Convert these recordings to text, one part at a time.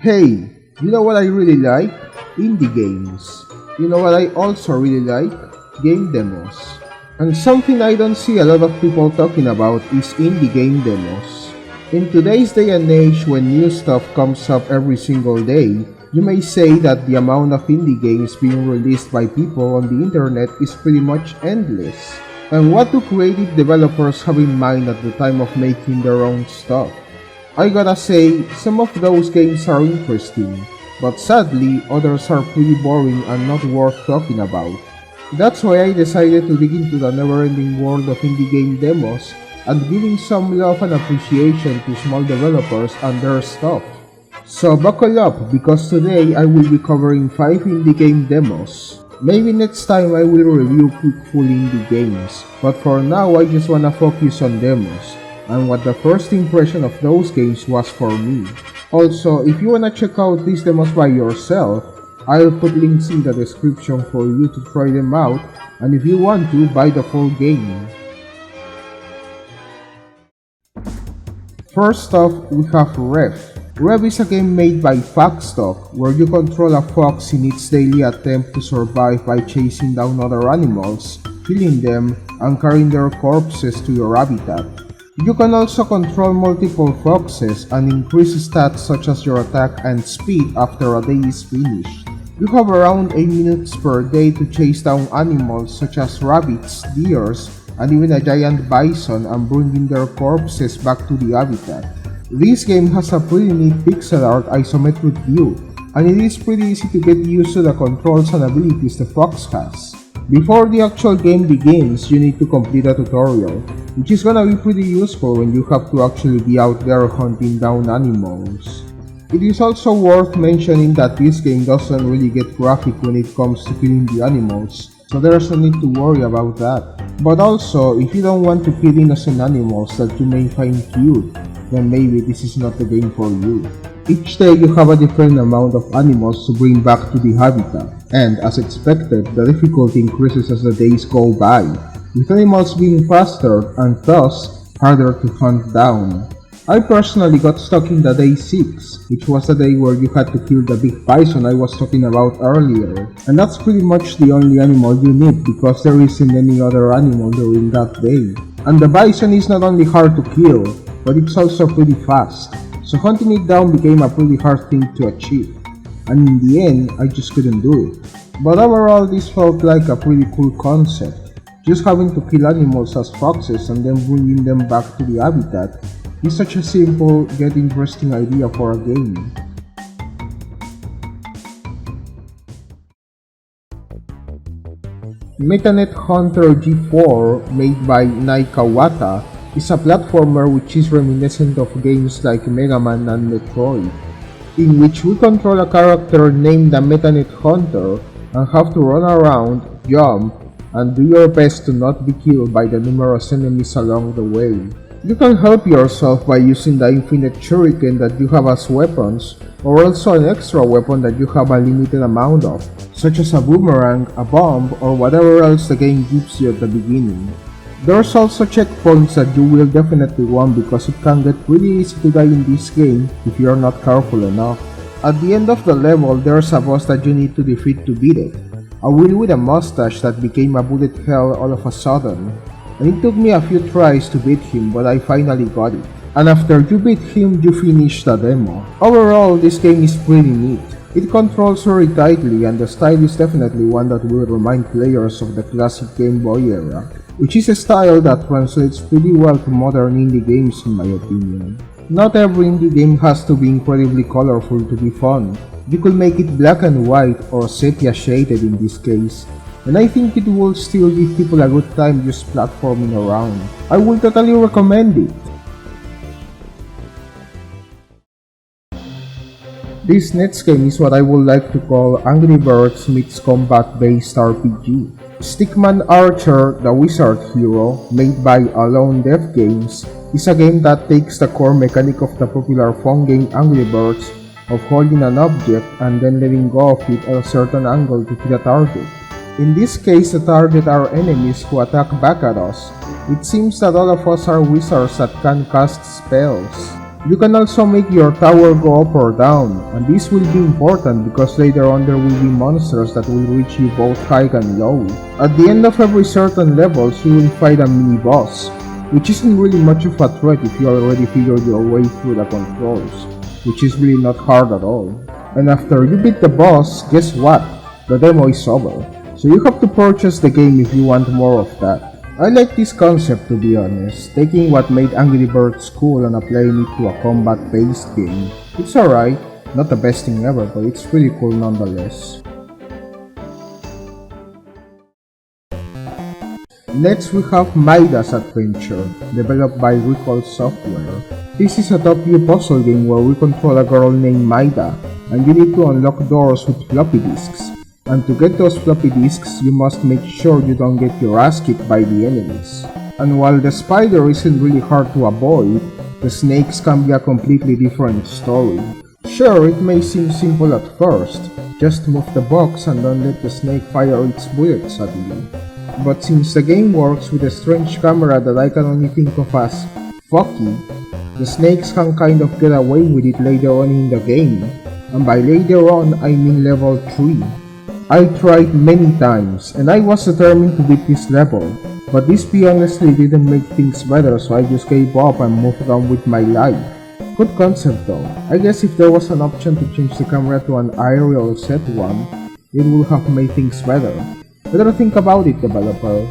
Hey, you know what I really like? Indie games. You know what I also really like? Game demos. And something I don't see a lot of people talking about is indie game demos. In today's day and age when new stuff comes up every single day, you may say that the amount of indie games being released by people on the internet is pretty much endless. And what do creative developers have in mind at the time of making their own stuff? I gotta say, some of those games are interesting, but sadly, others are pretty boring and not worth talking about. That's why I decided to dig into the never-ending world of indie game demos and giving some love and appreciation to small developers and their stuff. So buckle up, because today I will be covering 5 indie game demos. Maybe next time I will review quick full indie games, but for now I just wanna focus on demos and what the first impression of those games was for me. Also, if you wanna check out these demos by yourself, I'll put links in the description for you to try them out, and if you want to, buy the full game. First off, we have Rev. Rev is a game made by Foxtalk, where you control a fox in its daily attempt to survive by chasing down other animals, killing them, and carrying their corpses to your habitat. You can also control multiple foxes and increase stats such as your attack and speed after a day is finished. You have around 8 minutes per day to chase down animals such as rabbits, deers, and even a giant bison and bringing their corpses back to the habitat. This game has a pretty neat pixel art isometric view, and it is pretty easy to get used to the controls and abilities the fox has. Before the actual game begins, you need to complete a tutorial, which is gonna be pretty useful when you have to actually be out there hunting down animals. It is also worth mentioning that this game doesn't really get graphic when it comes to killing the animals, so there's no need to worry about that. But also, if you don't want to kill innocent animals that you may find cute, then maybe this is not the game for you. Each day you have a different amount of animals to bring back to the habitat, and as expected, the difficulty increases as the days go by, with animals being faster and thus harder to hunt down. I personally got stuck in the day 6, which was the day where you had to kill the big bison I was talking about earlier, and that's pretty much the only animal you need because there isn't any other animal during that day. And the bison is not only hard to kill, but it's also pretty fast, so hunting it down became a pretty hard thing to achieve, and in the end, I just couldn't do it. But overall, this felt like a pretty cool concept. Just having to kill animals as foxes and then bringing them back to the habitat is such a simple yet interesting idea for a game. Metanet Hunter G4, made by Naikawata, is a platformer which is reminiscent of games like Mega Man and Metroid, in which we control a character named the Metanet Hunter and have to run around, jump, and do your best to not be killed by the numerous enemies along the way. You can help yourself by using the infinite shuriken that you have as weapons, or also an extra weapon that you have a limited amount of, such as a boomerang, a bomb, or whatever else the game gives you at the beginning. There's also checkpoints that you will definitely want because it can get pretty easy to die in this game if you're not careful enough. At the end of the level, there's a boss that you need to defeat to beat it, a wheel with a mustache that became a bullet hell all of a sudden. And it took me a few tries to beat him, but I finally got it. And after you beat him, you finish the demo. Overall, this game is pretty neat. It controls very tightly, and the style is definitely one that will remind players of the classic Game Boy era, which is a style that translates pretty well to modern indie games in my opinion. Not every indie game has to be incredibly colorful to be fun. You could make it black and white or sepia shaded in this case, and I think it will still give people a good time just platforming around. I will totally recommend it. This next game is what I would like to call Angry Birds meets combat-based RPG. Stickman Archer, the wizard hero, made by Alone Dev Games, is a game that takes the core mechanic of the popular phone game Angry Birds of holding an object and then letting go of it at a certain angle to hit a target. In this case, the target are enemies who attack back at us. It seems that all of us are wizards that can cast spells. You can also make your tower go up or down, and this will be important because later on there will be monsters that will reach you both high and low. At the end of every certain levels, you will fight a mini boss, which isn't really much of a threat if you already figured your way through the controls, which is really not hard at all. And after you beat the boss, guess what? The demo is over. So you have to purchase the game if you want more of that. I like this concept, to be honest, taking what made Angry Birds cool and applying it to a combat-based game. It's alright, not the best thing ever, but it's really cool nonetheless. Next we have Mida's Adventure, developed by Recall Software. This is a top-view puzzle game where we control a girl named Mida, and you need to unlock doors with floppy disks. And to get those floppy disks, you must make sure you don't get your ass kicked by the enemies. And while the spider isn't really hard to avoid, the snakes can be a completely different story. Sure, it may seem simple at first, just move the box and don't let the snake fire its bullets at you. But since the game works with a strange camera that I can only think of as fucky, the snakes can kind of get away with it later on in the game. And by later on, I mean level 3. I tried many times, and I was determined to beat this level, but this honestly didn't make things better, so I just gave up and moved on with my life. Good concept though. I guess if there was an option to change the camera to an aerial set one, it would have made things better. Better think about it, developer.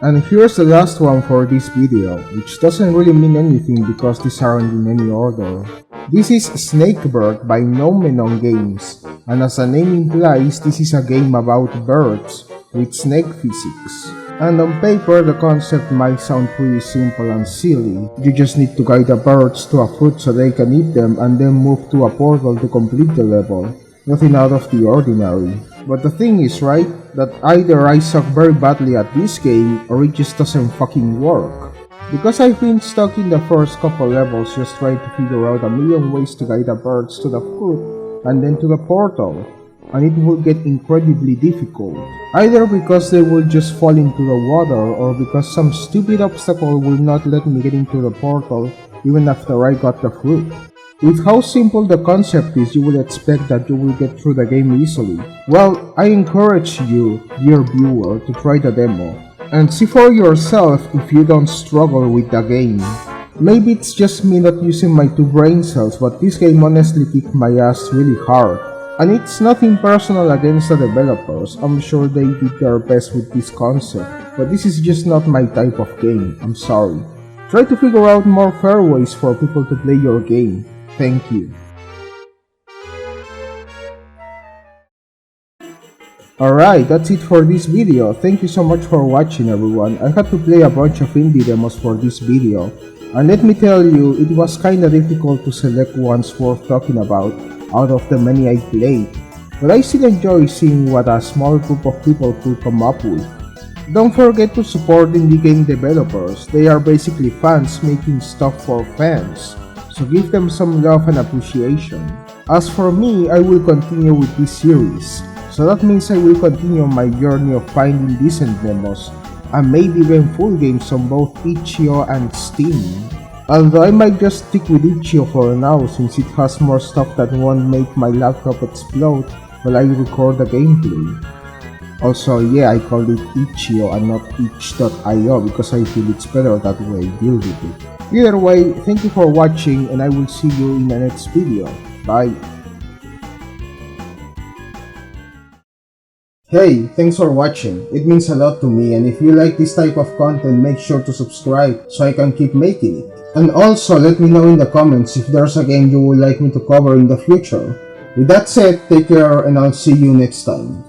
And here's the last one for this video, which doesn't really mean anything because these aren't in any order. This is Snakebird by Mammal Games, and as the name implies, this is a game about birds with snake physics. And on paper, the concept might sound pretty simple and silly. You just need to guide the birds to a fruit so they can eat them and then move to a portal to complete the level. Nothing out of the ordinary. But the thing is, right, that either I suck very badly at this game or it just doesn't fucking work. Because I've been stuck in the first couple levels just trying to figure out a million ways to guide the birds to the fruit and then to the portal, and it will get incredibly difficult. Either because they will just fall into the water or because some stupid obstacle will not let me get into the portal even after I got the fruit. With how simple the concept is, you will expect that you will get through the game easily. Well, I encourage you, dear viewer, to try the demo, and see for yourself if you don't struggle with the game. Maybe it's just me not using my 2 brain cells, but this game honestly kicked my ass really hard. And it's nothing personal against the developers, I'm sure they did their best with this concept, but this is just not my type of game, I'm sorry. Try to figure out more fair ways for people to play your game. Thank you. Alright, that's it for this video. Thank you so much for watching, everyone. I had to play a bunch of indie demos for this video, and let me tell you, it was kinda difficult to select ones worth talking about out of the many I played, but I still enjoy seeing what a small group of people could come up with. Don't forget to support indie game developers. They are basically fans making stuff for fans, so give them some love and appreciation. As for me, I will continue with this series, so that means I will continue my journey of finding decent demos, and maybe even full games on both itch.io and Steam. Although I might just stick with itch.io for now since it has more stuff that won't make my laptop explode while I record the gameplay. Also, yeah, I called it itch.io and not itch.io because I feel it's better that way, deal with it. Either way, thank you for watching and I will see you in the next video. Bye! Hey, thanks for watching. It means a lot to me, and if you like this type of content, make sure to subscribe so I can keep making it. And also, let me know in the comments if there's a game you would like me to cover in the future. With that said, take care and I'll see you next time.